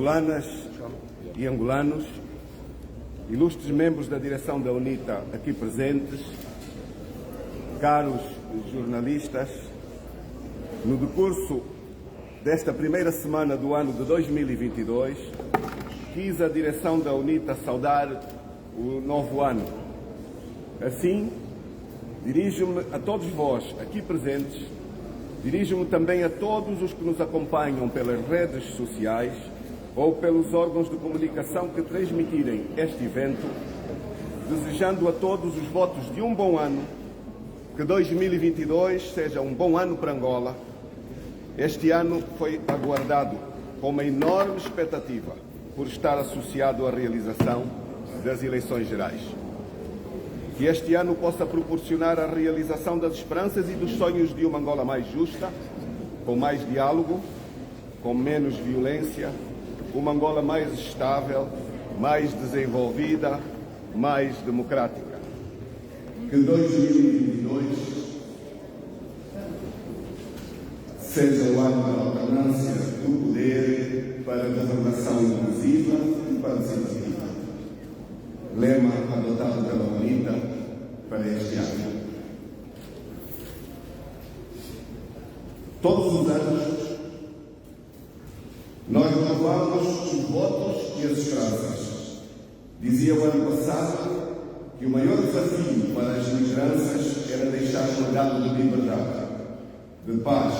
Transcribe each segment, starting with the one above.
angolanas e angolanos, ilustres membros da direção da UNITA aqui presentes, caros jornalistas, no decurso desta primeira semana do ano de 2022, quis a direção da UNITA saudar o novo ano. Assim, dirijo-me a todos vós aqui presentes, dirijo-me também a todos os que nos acompanham pelas redes sociais ou pelos órgãos de comunicação que transmitirem este evento, desejando a todos os votos de um bom ano, que 2022 seja um bom ano para Angola. Este ano foi aguardado com uma enorme expectativa por estar associado à realização das eleições gerais. Que este ano possa proporcionar a realização das esperanças e dos sonhos de uma Angola mais justa, com mais diálogo, com menos violência, uma Angola mais estável, mais desenvolvida, mais democrática. Que 2022 seja o ano da alternância do poder para a governação inclusiva e participativa. Lema adotado pela UNITA para este ano. Todos os anos, nós renovamos os votos e as esperanças. Dizia o ano passado que o maior desafio para as lideranças era deixar um legado de liberdade, de paz,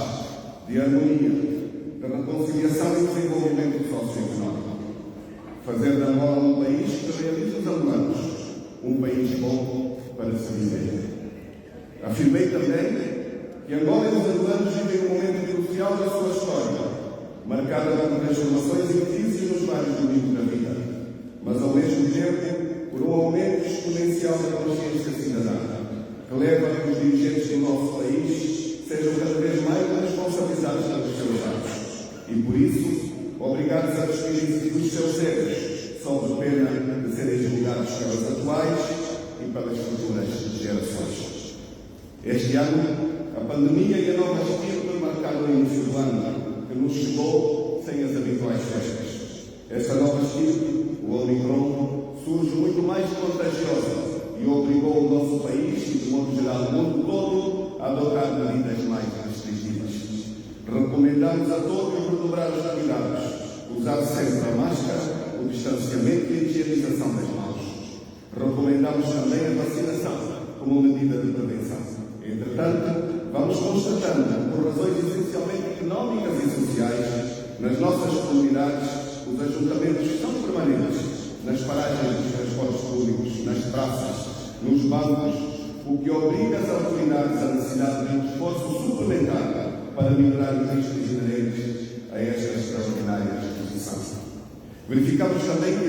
de harmonia, de reconciliação e desenvolvimento socioeconómico. Fazer da Angola um país que realiza os angolanos, um país bom para se viver. Afirmei também que Angola e os angolanos vivem um momento crucial da sua história, marcada por transformações e crises nos vários domínios da vida, mas ao mesmo tempo por um aumento exponencial da consciência cidadã, que leva a que os dirigentes do nosso país sejam cada vez mais responsabilizados pelos seus atos e, por isso, obrigados a despedir-se dos seus erros, sob pena de serem julgados pelas atuais e pelas futuras gerações. Este ano, a pandemia e a nova estirpe marcaram o início do ano, que nos chegou sem as habituais festas. Esta nova estirpe, o Omicron, surge muito mais contagiosa e obrigou o nosso país e, de modo geral, o mundo todo, a adotar medidas mais restritivas. Recomendamos a todos redobrar os cuidados, usar sempre a máscara, o distanciamento e a higienização das mãos. Recomendamos também a vacinação como medida de prevenção. Entretanto, vamos constatando, por razões essencialmente económicas e sociais, nas nossas comunidades, os ajuntamentos são permanentes nas paragens dos transportes públicos, nas praças, nos bancos, o que obriga as autoridades à necessidade de um esforço suplementar para minorar os riscos inerentes a esta extraordinária exposição. Verificamos também que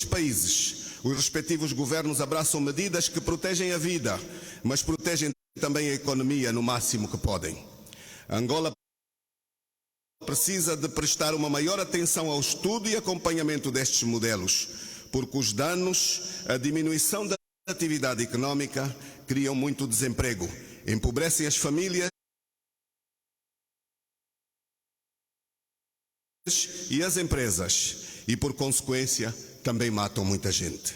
nos países, os respectivos governos abraçam medidas que protegem a vida, mas protegem também a economia no máximo que podem. Angola precisa de prestar uma maior atenção ao estudo e acompanhamento destes modelos, porque os danos, a diminuição da atividade económica criam muito desemprego, empobrecem as famílias e as empresas e, por consequência, também matam muita gente.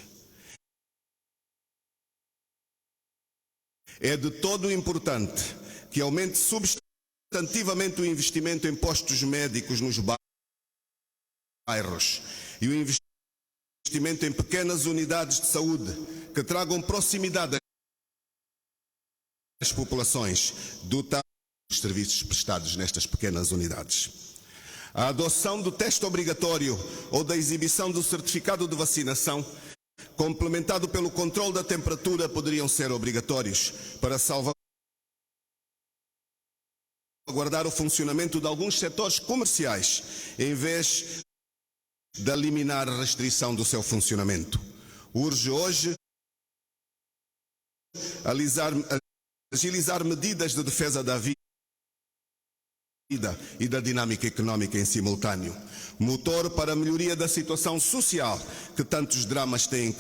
É de todo importante que aumente substantivamente o investimento em postos médicos nos bairros e o investimento em pequenas unidades de saúde que tragam proximidade às populações, dotando os serviços prestados nestas pequenas unidades. A adoção do teste obrigatório ou da exibição do certificado de vacinação, complementado pelo controle da temperatura, poderiam ser obrigatórios para salvaguardar o funcionamento de alguns setores comerciais, em vez de eliminar a restrição do seu funcionamento. Urge hoje agilizar medidas de defesa da vida e da dinâmica económica em simultâneo, motor para a melhoria da situação social que tantos dramas têm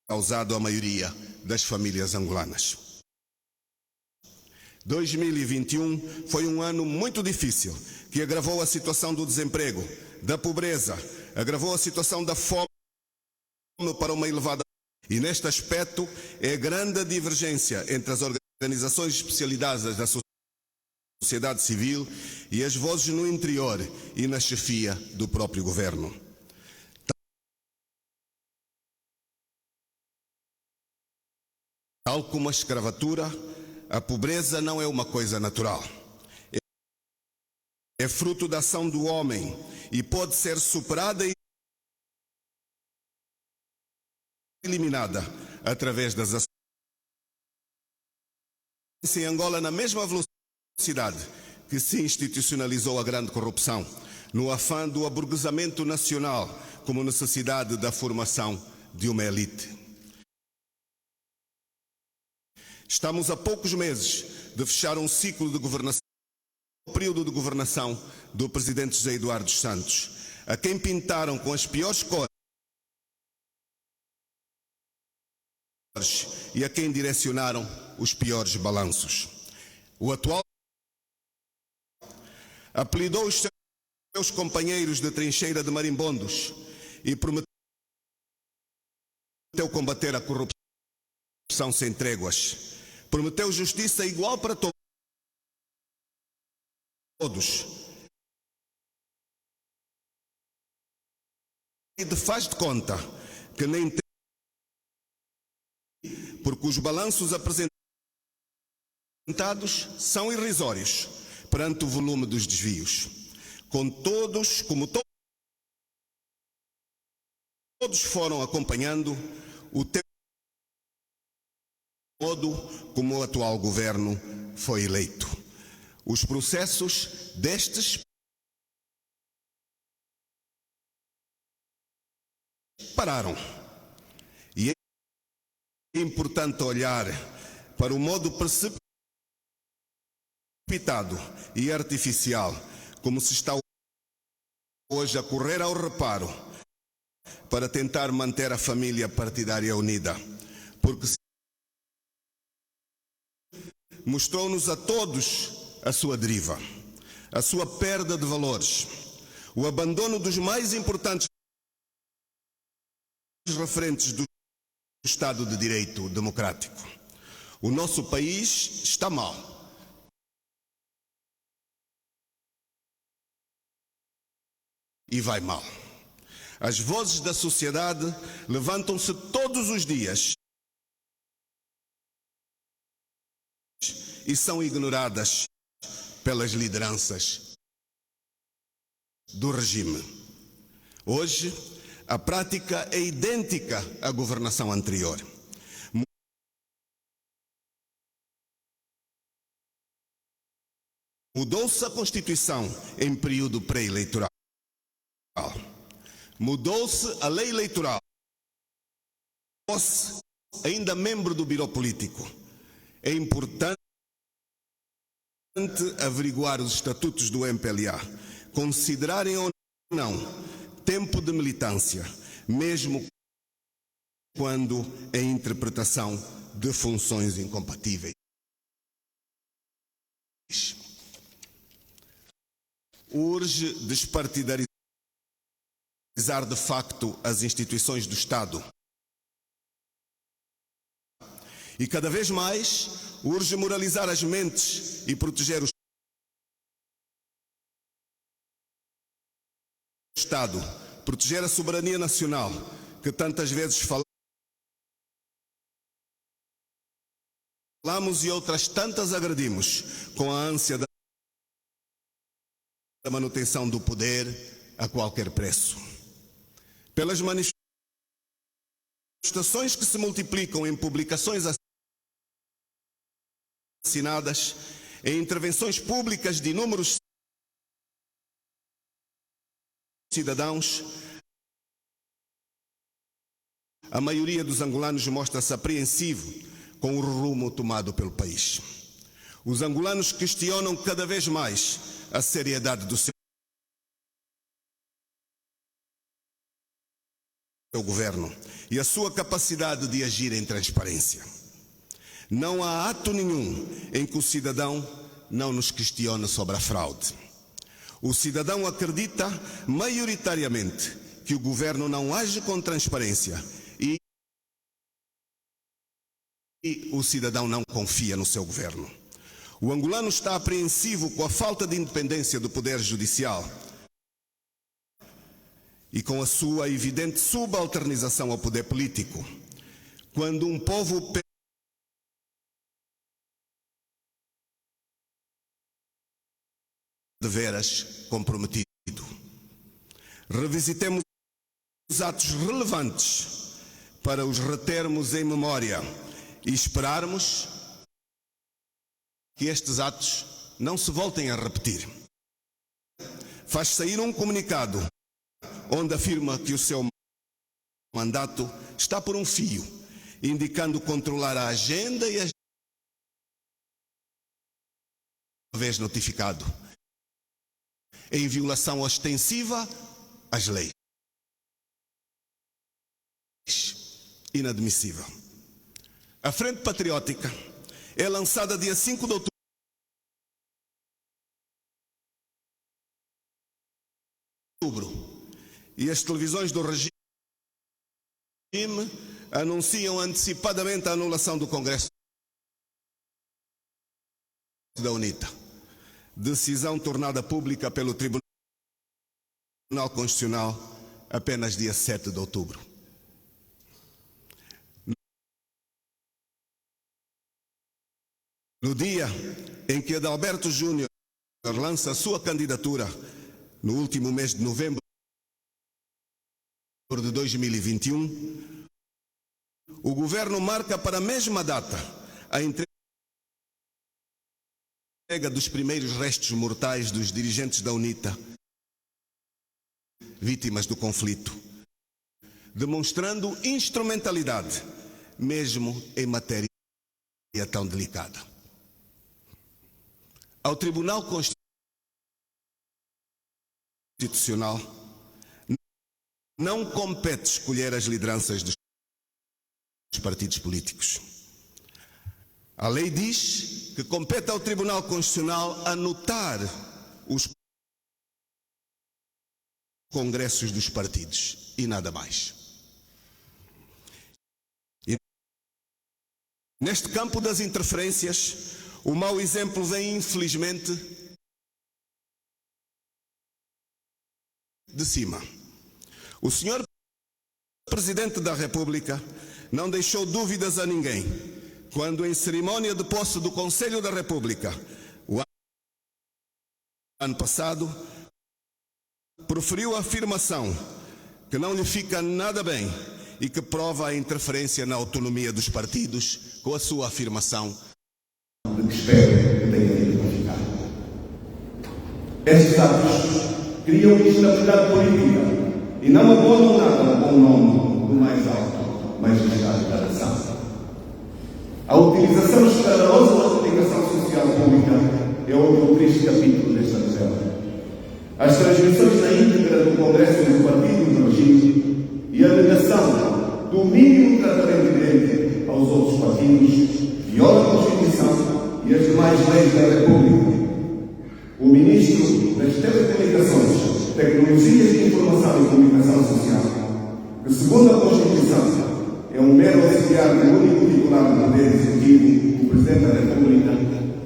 causado à maioria das famílias angolanas. 2021 foi um ano muito difícil, que agravou a situação do desemprego, da pobreza, agravou a situação da fome para uma elevada. E neste aspecto é grande a divergência entre as organizações especializadas da sociedade civil e as vozes no interior e na chefia do próprio governo. Tal como a escravatura, a pobreza não é uma coisa natural. É fruto da ação do homem e pode ser superada e eliminada através das ações. Em Angola, na mesma velocidade que se institucionalizou a grande corrupção, no afã do aburguesamento nacional como necessidade da formação de uma elite. Estamos a poucos meses de fechar um ciclo de governação, o período de governação do presidente José Eduardo dos Santos, a quem pintaram com as piores cores e a quem direcionaram os piores balanços. O atual apelidou os seus companheiros de trincheira de marimbondos e prometeu combater a corrupção sem tréguas. Prometeu justiça igual para todos. E faz de conta que nem tem, porque os balanços apresentados são irrisórios perante o volume dos desvios. Como todos foram acompanhando o modo como o atual governo foi eleito. Os processos destes pararam. E é importante olhar para o modo precipitado e artificial como se está hoje a correr ao reparo para tentar manter a família partidária unida, porque mostrou-nos a todos a sua deriva, a sua perda de valores, o abandono dos mais importantes referentes do Estado de Direito democrático. O nosso país está mal. E vai mal. As vozes da sociedade levantam-se todos os dias e são ignoradas pelas lideranças do regime. Hoje, a prática é idêntica à governação anterior. Mudou-se a Constituição em período pré-eleitoral. Mudou-se a lei eleitoral. Fosse ainda membro do Biro Político. É importante averiguar os estatutos do MPLA, considerarem ou não tempo de militância, mesmo quando é interpretação de funções incompatíveis. Urge despartidarizar de facto as instituições do Estado. E cada vez mais urge moralizar as mentes e proteger o Estado, proteger a soberania nacional, que tantas vezes falamos e outras tantas agredimos, com a ânsia da manutenção do poder a qualquer preço. Pelas manifestações que se multiplicam em publicações assinadas, em intervenções públicas de inúmeros cidadãos, a maioria dos angolanos mostra-se apreensivo com o rumo tomado pelo país. Os angolanos questionam cada vez mais a seriedade do seu governo e a sua capacidade de agir em transparência. Não há ato nenhum em que o cidadão não nos questione sobre a fraude. O cidadão acredita maioritariamente que o governo não age com transparência e o cidadão não confia no seu governo. O angolano está apreensivo com a falta de independência do poder judicial e com a sua evidente subalternização ao poder político. Quando um povo de veras comprometido. Revisitemos os atos relevantes para os retermos em memória e esperarmos que estes atos não se voltem a repetir. Faz sair um comunicado onde afirma que o seu mandato está por um fio, indicando controlar a agenda e uma vez notificado, em violação ostensiva às leis. Inadmissível. A Frente Patriótica é lançada dia 5 de outubro e as televisões do regime anunciam antecipadamente a anulação do Congresso da UNITA. Decisão tornada pública pelo Tribunal Constitucional apenas dia 7 de outubro. No dia em que Adalberto Júnior lança a sua candidatura, no último mês de novembro de 2021, o governo marca para a mesma data a entrega dos primeiros restos mortais dos dirigentes da UNITA, vítimas do conflito, demonstrando instrumentalidade, mesmo em matéria tão delicada. Ao Tribunal Constitucional não compete escolher as lideranças dos partidos políticos. A lei diz que compete ao Tribunal Constitucional anotar os congressos dos partidos e nada mais. E neste campo das interferências, o mau exemplo vem, infelizmente, de cima. O senhor Presidente da República não deixou dúvidas a ninguém quando, em cerimónia de posse do Conselho da República, o ano passado, proferiu a afirmação que não lhe fica nada bem e que prova a interferência na autonomia dos partidos com a sua afirmação de que espero que tenha sido verificado. Estes atos criam instabilidade política e não apontam nada ao bom nome do mais alto magistrado da nação. A utilização escandalosa da comunicação social pública é outro triste capítulo desta novela. As transmissões na íntegra do Congresso do Partido do Regime e a negação do mínimo tratamento idêntico aos outros partidos viola a Constituição e as demais leis da República. O Ministro das Telecomunicações, Tecnologias de Informação e Comunicação Social, que, segundo a Constituição, é um mero auxiliar do único titular do poder executivo, o Presidente da República,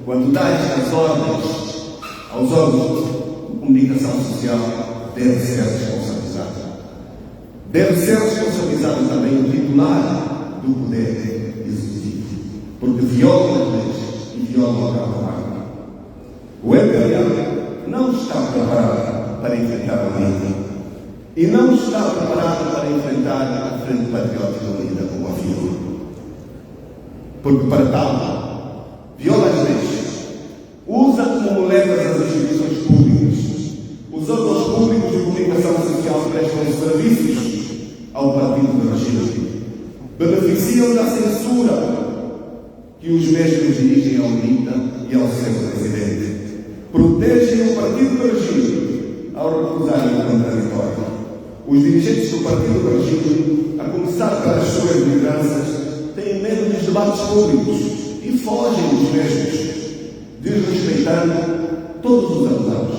quando dá estas ordens aos órgãos de comunicação social, deve ser responsabilizado. Deve ser responsabilizado também o titular do poder executivo, porque viola as leis e viola o trabalho. O MPLA não está preparado para enfrentar a Unida e não está preparado para enfrentar a Frente Patriótica Unida como afirma. Porque para tal, viola as leis, usa como moledas as instituições públicas, os órgãos públicos de comunicação social prestam serviços ao partido do regime, beneficiam da censura que os mesmos dirigem à UNITA e ao seu presidente. Protegem o partido do regime ao recusarem o contraditório. Os dirigentes do partido do regime, a começar pelas suas lideranças, têm medo dos debates públicos e fogem dos mesmos, desrespeitando todos os acusados.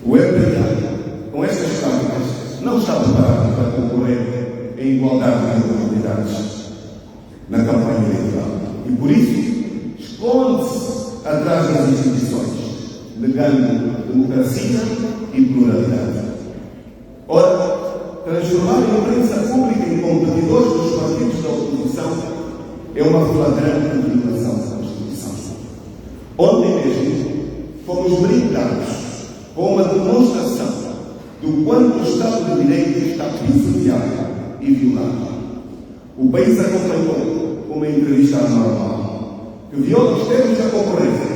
O MPLA, com estas práticas, não está preparado para concorrer em igualdade de oportunidades na campanha eleitoral. E por isso, esconde-se atrás das instituições, negando democracia e pluralidade. Ora, transformar a imprensa pública em competidores dos partidos da oposição é uma flagrante violação da Constituição. Ontem mesmo fomos brindados com uma demonstração do quanto o Estado de Direito está pisoteado e violado. O país acompanhou uma entrevista anormal que viola os termos da concorrência,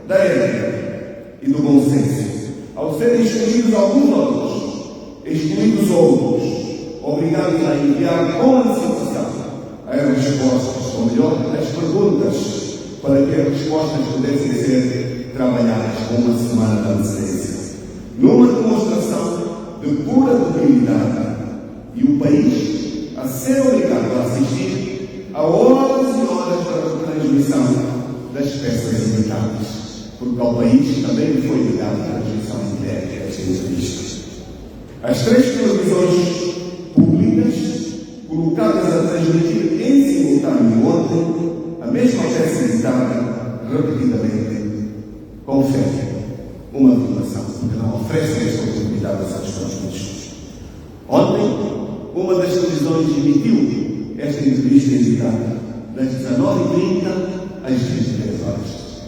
da ética e do bom senso, ao serem excluídos alguns outros, excluídos outros, obrigados a enviar com antecipação as respostas, ou melhor, as perguntas, para que as respostas pudessem ser trabalhadas com uma semana de antecedência, numa demonstração de pura debilidade, e o país a ser obrigado a assistir a horas e horas da transmissão das peças imitadas, porque ao país também lhe foi ligada a transmissão indireta destas entrevistas. As três televisões públicas, colocadas a transmitir em simultâneo ontem a mesma peça editada repetidamente, confere uma violação, porque não oferecem esta oportunidade aos cidadãos. Ontem, uma das televisões emitiu esta entrevista editada das 19h30 às 23 horas.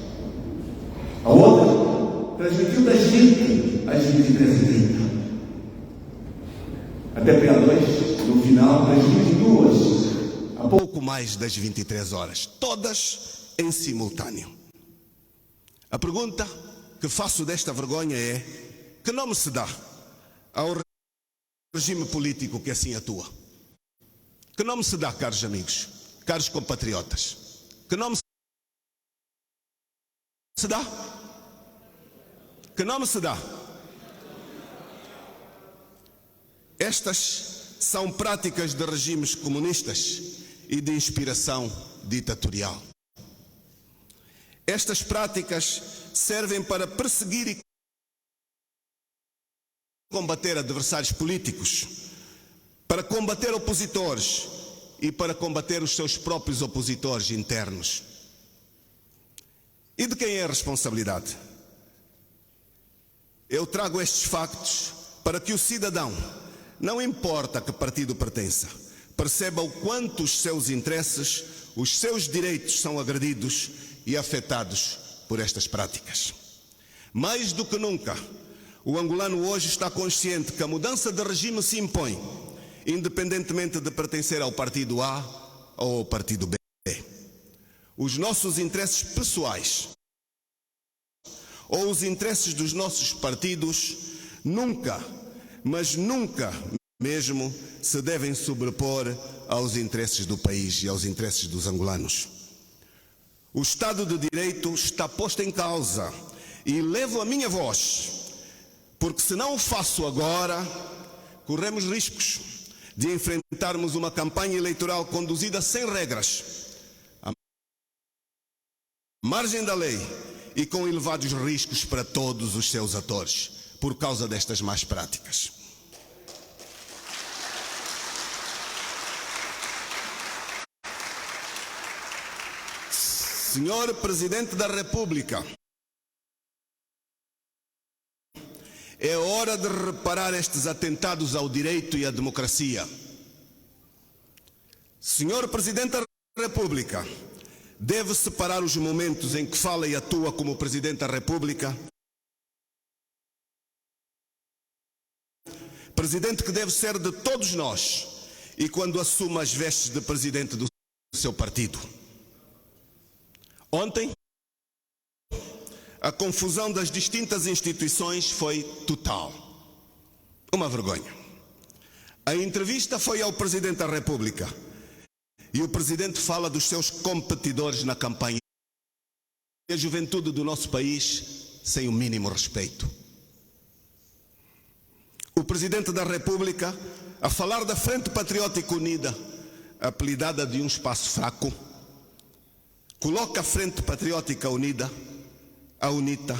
A outra transmitiu das 20 às 23h30. A TPA2, no final, das 22 a pouco mais das 23 horas, todas em simultâneo. A pergunta que faço desta vergonha é: que nome se dá ao regime político que assim atua? Que nome se dá, caros amigos, caros compatriotas? Que nome se dá? Que nome se dá? Estas são práticas de regimes comunistas e de inspiração ditatorial. Estas práticas servem para perseguir e combater adversários políticos, para combater opositores e para combater os seus próprios opositores internos. E de quem é a responsabilidade? Eu trago estes factos para que o cidadão, não importa a que partido pertença, perceba o quanto os seus interesses, os seus direitos são agredidos e afetados por estas práticas. Mais do que nunca, o angolano hoje está consciente que a mudança de regime se impõe, independentemente de pertencer ao partido A ou ao partido B. Os nossos interesses pessoais ou os interesses dos nossos partidos nunca, mas nunca mesmo, se devem sobrepor aos interesses do país e aos interesses dos angolanos. O Estado de Direito está posto em causa e levo a minha voz, porque se não o faço agora, corremos riscos de enfrentarmos uma campanha eleitoral conduzida sem regras, à margem da lei e com elevados riscos para todos os seus atores, por causa destas más práticas. Senhor Presidente da República, é hora de reparar estes atentados ao direito e à democracia. Senhor Presidente da República, deve separar os momentos em que fala e atua como Presidente da República. Presidente que deve ser de todos nós e quando assuma as vestes de Presidente do seu partido. Ontem, a confusão das distintas instituições foi total. Uma vergonha. A entrevista foi ao Presidente da República e o Presidente fala dos seus competidores na campanha. E a juventude do nosso país sem o mínimo respeito. O Presidente da República a falar da Frente Patriótica Unida, apelidada de um espaço fraco, coloca a Frente Patriótica Unida, a UNITA,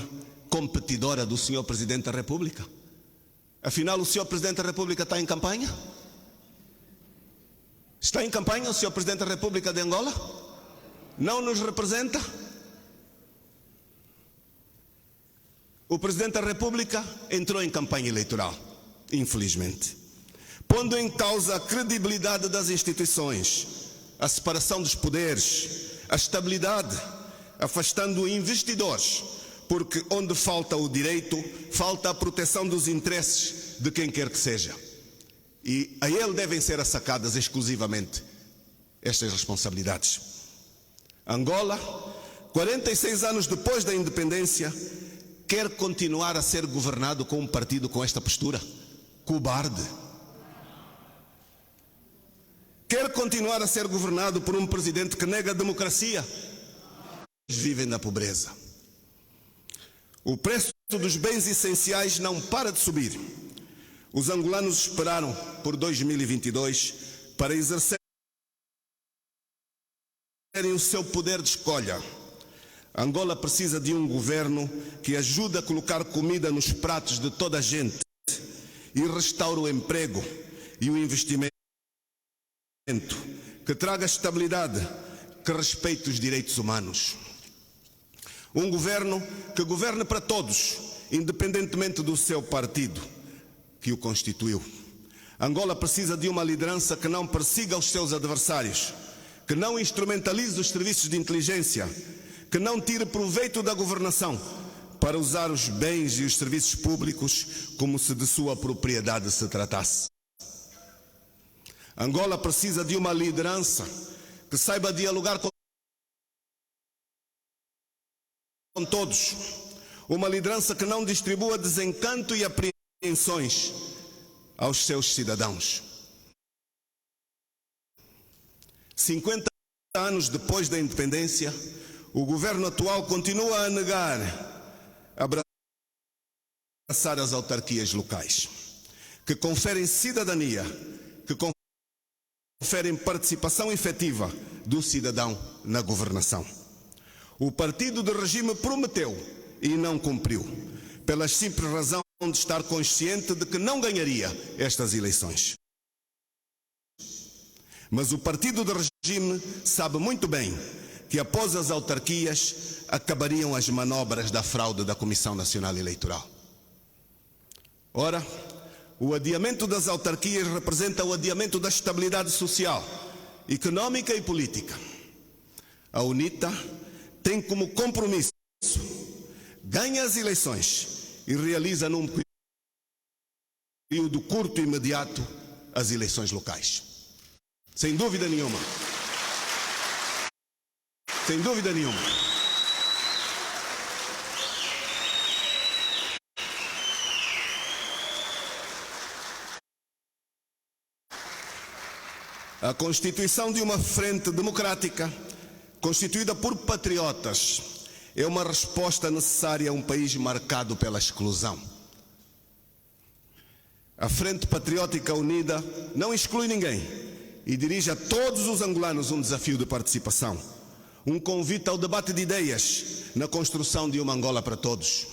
competidora do Sr. Presidente da República? Afinal, o Sr. Presidente da República está em campanha? Está em campanha o Sr. Presidente da República de Angola? Não nos representa? O Presidente da República entrou em campanha eleitoral, infelizmente, pondo em causa a credibilidade das instituições, a separação dos poderes, a estabilidade, afastando investidores, porque onde falta o direito, falta a proteção dos interesses de quem quer que seja. E a ele devem ser assacadas exclusivamente estas responsabilidades. Angola, 46 anos depois da independência, quer continuar a ser governado com um partido com esta postura cobarde. Quer continuar a ser governado por um presidente que nega a democracia. Vivem na pobreza. O preço dos bens essenciais não para de subir. Os angolanos esperaram por 2022 para exercerem o seu poder de escolha. Angola precisa de um governo que ajude a colocar comida nos pratos de toda a gente e restaure o emprego e o investimento, que traga estabilidade, que respeite os direitos humanos. Um governo que governe para todos, independentemente do seu partido que o constituiu. Angola precisa de uma liderança que não persiga os seus adversários, que não instrumentalize os serviços de inteligência, que não tire proveito da governação para usar os bens e os serviços públicos como se de sua propriedade se tratasse. Angola precisa de uma liderança que saiba dialogar com todos, uma liderança que não distribua desencanto e apreensões aos seus cidadãos. 50 anos depois da independência, o governo atual continua a negar abraçar as autarquias locais, que conferem cidadania, que conferem participação efetiva do cidadão na governação. O partido do regime prometeu e não cumpriu, pela simples razão de estar consciente de que não ganharia estas eleições. Mas o partido do regime sabe muito bem que após as autarquias acabariam as manobras da fraude da Comissão Nacional Eleitoral. Ora, o adiamento das autarquias representa o adiamento da estabilidade social, económica e política. A UNITA tem como compromisso, ganha as eleições e realiza num período curto e imediato as eleições locais. Sem dúvida nenhuma. Sem dúvida nenhuma. A constituição de uma frente democrática, constituída por patriotas, é uma resposta necessária a um país marcado pela exclusão. A Frente Patriótica Unida não exclui ninguém e dirige a todos os angolanos um desafio de participação, um convite ao debate de ideias na construção de uma Angola para todos.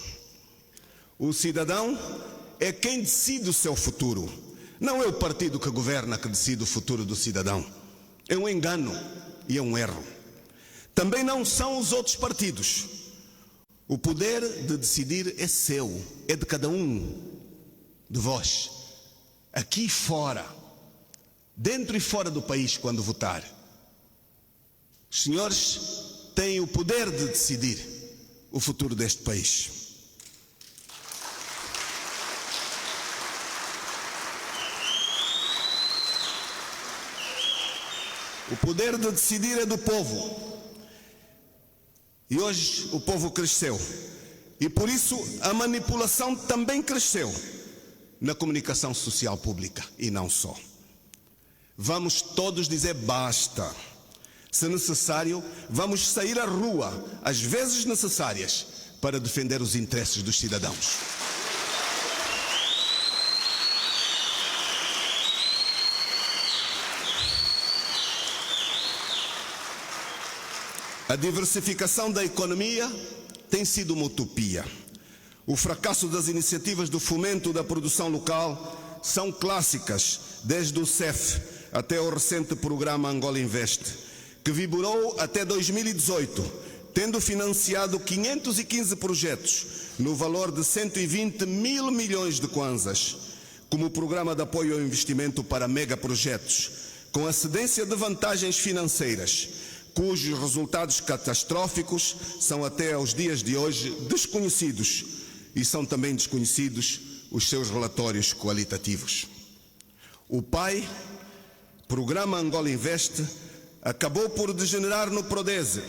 O cidadão é quem decide o seu futuro. Não é o partido que governa que decide o futuro do cidadão. É um engano e é um erro. Também não são os outros partidos. O poder de decidir é seu, é de cada um de vós. Aqui fora, dentro e fora do país, quando votar. Os senhores têm o poder de decidir o futuro deste país. O poder de decidir é do povo. E hoje o povo cresceu. E por isso a manipulação também cresceu na comunicação social pública e não só. Vamos todos dizer basta. Se necessário, vamos sair à rua, às vezes necessárias, para defender os interesses dos cidadãos. A diversificação da economia tem sido uma utopia. O fracasso das iniciativas do fomento da produção local são clássicas, desde o CEF até o recente programa Angola Invest, que vigorou até 2018, tendo financiado 515 projetos no valor de 120 mil milhões de kwanzas, como o programa de apoio ao investimento para megaprojetos, com a cedência de vantagens financeiras, cujos resultados catastróficos são até aos dias de hoje desconhecidos, e são também desconhecidos os seus relatórios qualitativos. O PAI, Programa Angola Invest, acabou por degenerar no Prodese,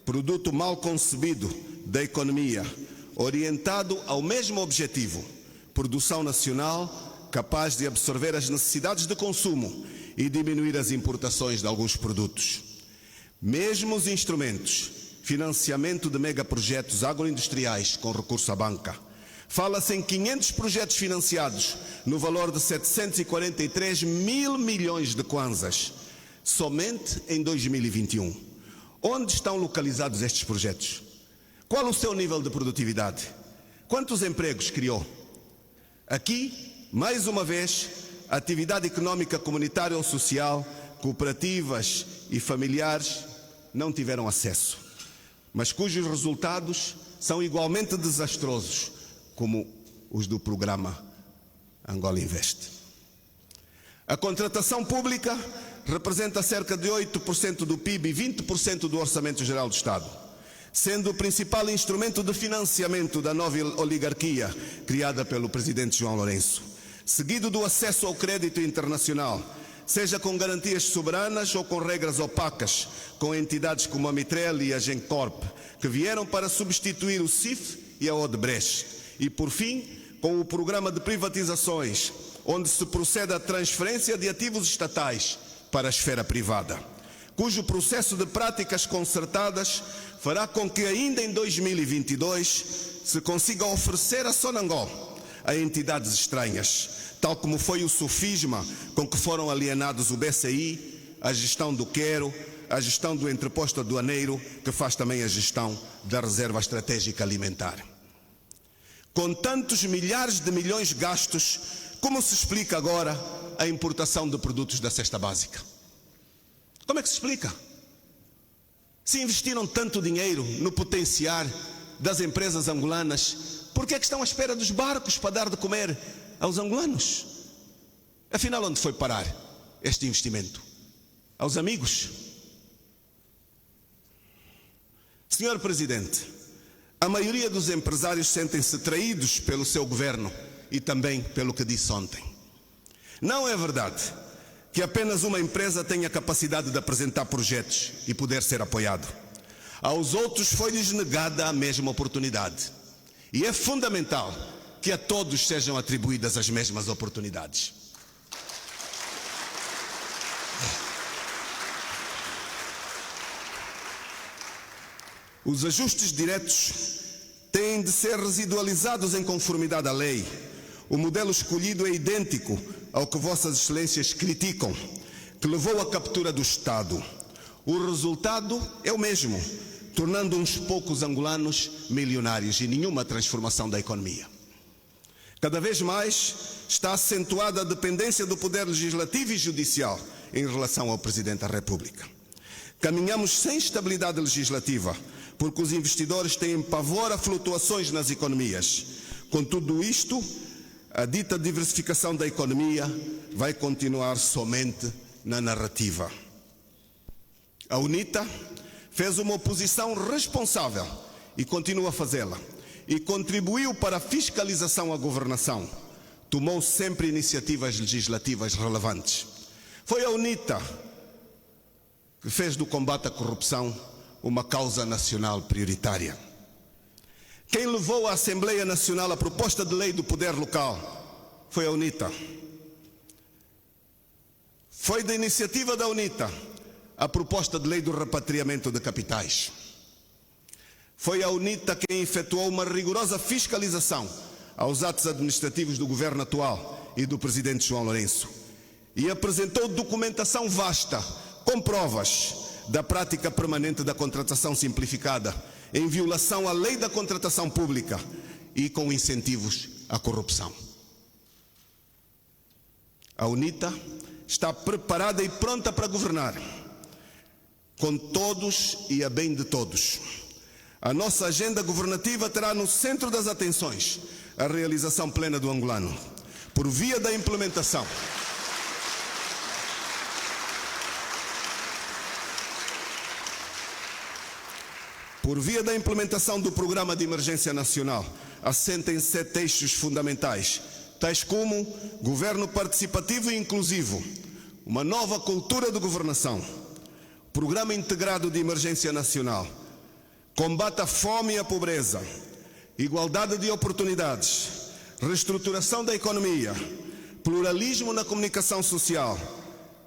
produto mal concebido da economia, orientado ao mesmo objetivo: produção nacional capaz de absorver as necessidades de consumo e diminuir as importações de alguns produtos. Mesmo os instrumentos, financiamento de megaprojetos agroindustriais com recurso à banca, fala-se em 500 projetos financiados no valor de 743 mil milhões de kwanzas, somente em 2021. Onde estão localizados estes projetos? Qual o seu nível de produtividade? Quantos empregos criou? Aqui, mais uma vez, a atividade económica comunitária ou social, cooperativas e familiares não tiveram acesso, mas cujos resultados são igualmente desastrosos, como os do programa Angola Invest. A contratação pública representa cerca de 8% do PIB e 20% do Orçamento Geral do Estado, sendo o principal instrumento de financiamento da nova oligarquia criada pelo presidente João Lourenço, seguido do acesso ao crédito internacional, seja com garantias soberanas ou com regras opacas, com entidades como a Mitrel e a Gencorp, que vieram para substituir o CIF e a Odebrecht, e por fim, com o programa de privatizações, onde se procede à transferência de ativos estatais para a esfera privada, cujo processo de práticas concertadas fará com que ainda em 2022 se consiga oferecer a Sonangol a entidades estranhas, tal como foi o sofisma com que foram alienados o BCI, a gestão do Quero, a gestão do entreposto aduaneiro, que faz também a gestão da Reserva Estratégica Alimentar. Com tantos milhares de milhões gastos, como se explica agora a importação de produtos da cesta básica? Como é que se explica? Se investiram tanto dinheiro no potenciar das empresas angolanas, por que é que estão à espera dos barcos para dar de comer aos angolanos? Afinal, onde foi parar este investimento? Aos amigos? Senhor Presidente, a maioria dos empresários sentem-se traídos pelo seu governo e também pelo que disse ontem. Não é verdade que apenas uma empresa tenha capacidade de apresentar projetos e poder ser apoiado. Aos outros foi-lhes negada a mesma oportunidade. E é fundamental que a todos sejam atribuídas as mesmas oportunidades. Os ajustes diretos têm de ser residualizados em conformidade à lei. O modelo escolhido é idêntico ao que Vossas Excelências criticam, que levou à captura do Estado. O resultado é o mesmo, tornando uns poucos angolanos milionários e nenhuma transformação da economia. Cada vez mais está acentuada a dependência do poder legislativo e judicial em relação ao Presidente da República. Caminhamos sem estabilidade legislativa, porque os investidores têm pavor a flutuações nas economias. Com tudo isto, a dita diversificação da economia vai continuar somente na narrativa. A UNITA fez uma oposição responsável e continua a fazê-la, e contribuiu para a fiscalização à governação. Tomou sempre iniciativas legislativas relevantes. Foi a UNITA que fez do combate à corrupção uma causa nacional prioritária. Quem levou à Assembleia Nacional a proposta de lei do poder local foi a UNITA. Foi da iniciativa da UNITA a proposta de lei do repatriamento de capitais. Foi a UNITA quem efetuou uma rigorosa fiscalização aos atos administrativos do governo atual e do presidente João Lourenço e apresentou documentação vasta, com provas, da prática permanente da contratação simplificada, em violação à lei da contratação pública e com incentivos à corrupção. A UNITA está preparada e pronta para governar, com todos e a bem de todos. A nossa agenda governativa terá no centro das atenções a realização plena do angolano, por via da implementação do Programa de Emergência Nacional, assenta em 7 eixos fundamentais, tais como governo participativo e inclusivo, uma nova cultura de governação, Programa Integrado de Emergência Nacional, combate à fome e à pobreza, igualdade de oportunidades, reestruturação da economia, pluralismo na comunicação social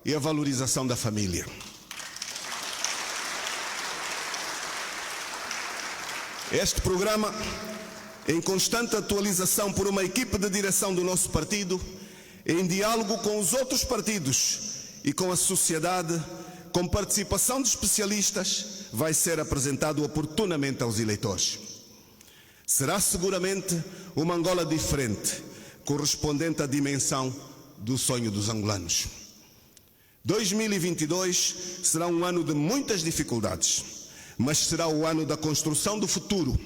e a valorização da família. Este programa, em constante atualização por uma equipe de direção do nosso partido, em diálogo com os outros partidos e com a sociedade, com participação de especialistas, vai ser apresentado oportunamente aos eleitores. Será seguramente uma Angola diferente, correspondente à dimensão do sonho dos angolanos. 2022 será um ano de muitas dificuldades, mas será o ano da construção do futuro.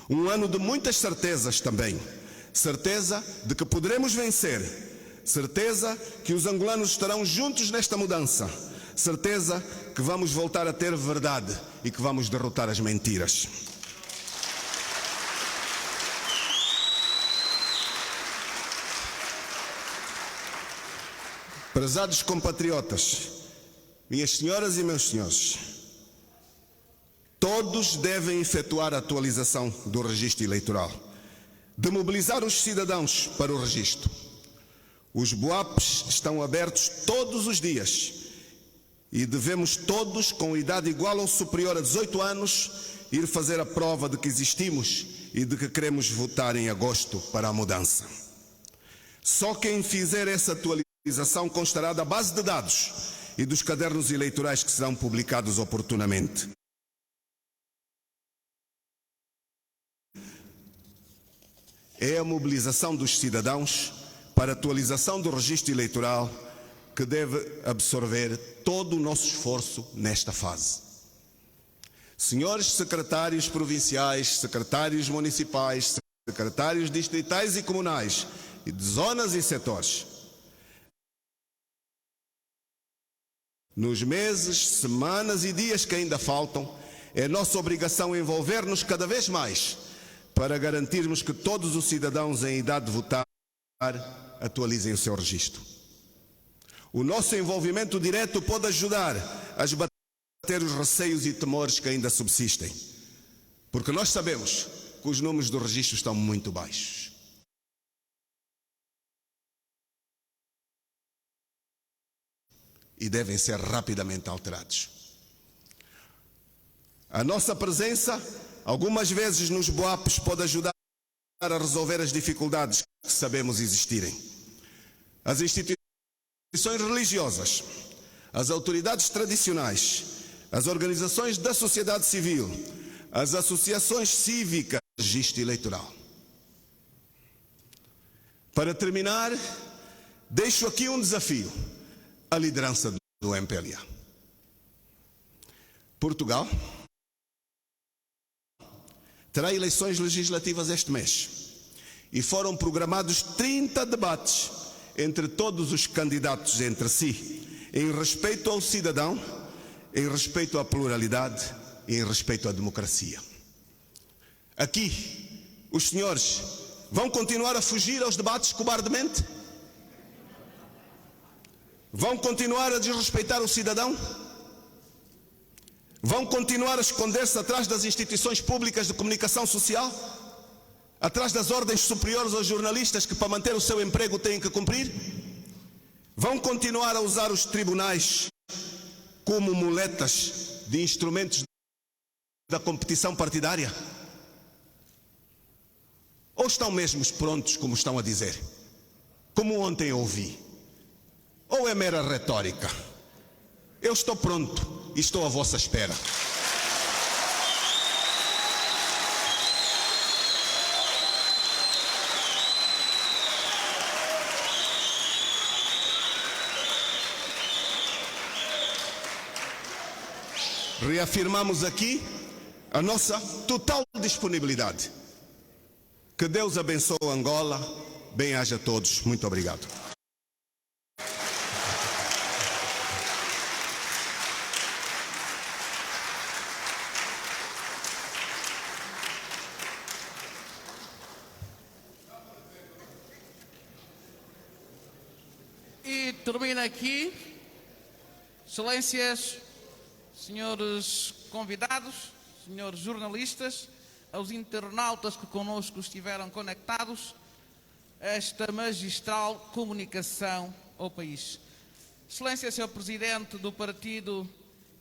Um ano de muitas certezas também. Certeza de que poderemos vencer. Certeza que os angolanos estarão juntos nesta mudança. Certeza que vamos voltar a ter verdade e que vamos derrotar as mentiras. Prezados compatriotas, minhas senhoras e meus senhores, todos devem efetuar a atualização do registro eleitoral, de mobilizar os cidadãos para o registro. Os BUAPs estão abertos todos os dias e devemos todos, com idade igual ou superior a 18 anos, ir fazer a prova de que existimos e de que queremos votar em agosto para a mudança. Só quem fizer essa atualização constará da base de dados e dos cadernos eleitorais que serão publicados oportunamente. É a mobilização dos cidadãos para a atualização do registro eleitoral que deve absorver todo o nosso esforço nesta fase. Senhores secretários provinciais, secretários municipais, secretários distritais e comunais, e de zonas e setores, nos meses, semanas e dias que ainda faltam, é nossa obrigação envolver-nos cada vez mais para garantirmos que todos os cidadãos em idade de votar atualizem o seu registro. O nosso envolvimento direto pode ajudar a esbater os receios e temores que ainda subsistem, porque nós sabemos que os números do registro estão muito baixos. E devem ser rapidamente alterados. A nossa presença, algumas vezes nos BUAPs, pode ajudar a resolver as dificuldades que sabemos existirem. As instituições religiosas, as autoridades tradicionais, as organizações da sociedade civil, as associações cívicas, registro eleitoral. Para terminar, deixo aqui um desafio. A liderança do MPLA. Portugal terá eleições legislativas este mês e foram programados 30 debates entre todos os candidatos entre si, em respeito ao cidadão, em respeito à pluralidade e em respeito à democracia. Aqui, os senhores vão continuar a fugir aos debates cobardemente? Vão continuar a desrespeitar o cidadão? Vão continuar a esconder-se atrás das instituições públicas de comunicação social? Atrás das ordens superiores aos jornalistas que, para manter o seu emprego, têm que cumprir? Vão continuar a usar os tribunais como muletas de instrumentos da competição partidária? Ou estão mesmo prontos, como estão a dizer? Como ontem ouvi. Ou é mera retórica? Eu estou pronto. e estou à vossa espera. Reafirmamos aqui a nossa total disponibilidade. Que Deus abençoe Angola. Bem-aja a todos. Muito obrigado. E termina aqui, excelências, senhores convidados, senhores jornalistas, aos internautas que connosco estiveram conectados, esta magistral comunicação ao país. Excelência, Sr. Presidente do Partido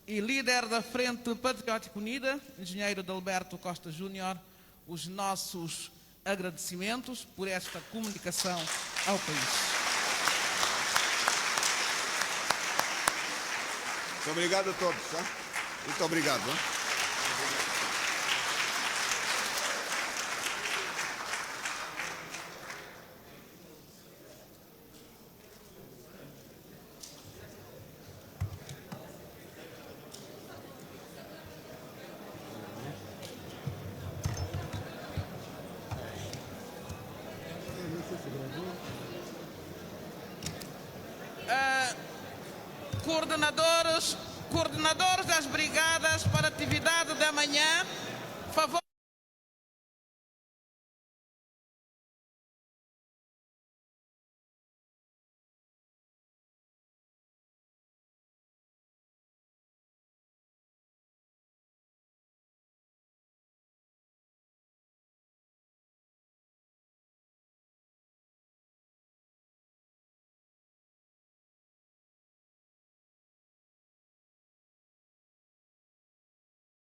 e líder da Frente Patriótica Unida, engenheiro Adalberto Costa Júnior, os nossos agradecimentos por esta comunicação ao país. Muito obrigado a todos. Tá? Muito obrigado. Tá? Coordenadores das brigadas para a atividade da manhã, favor.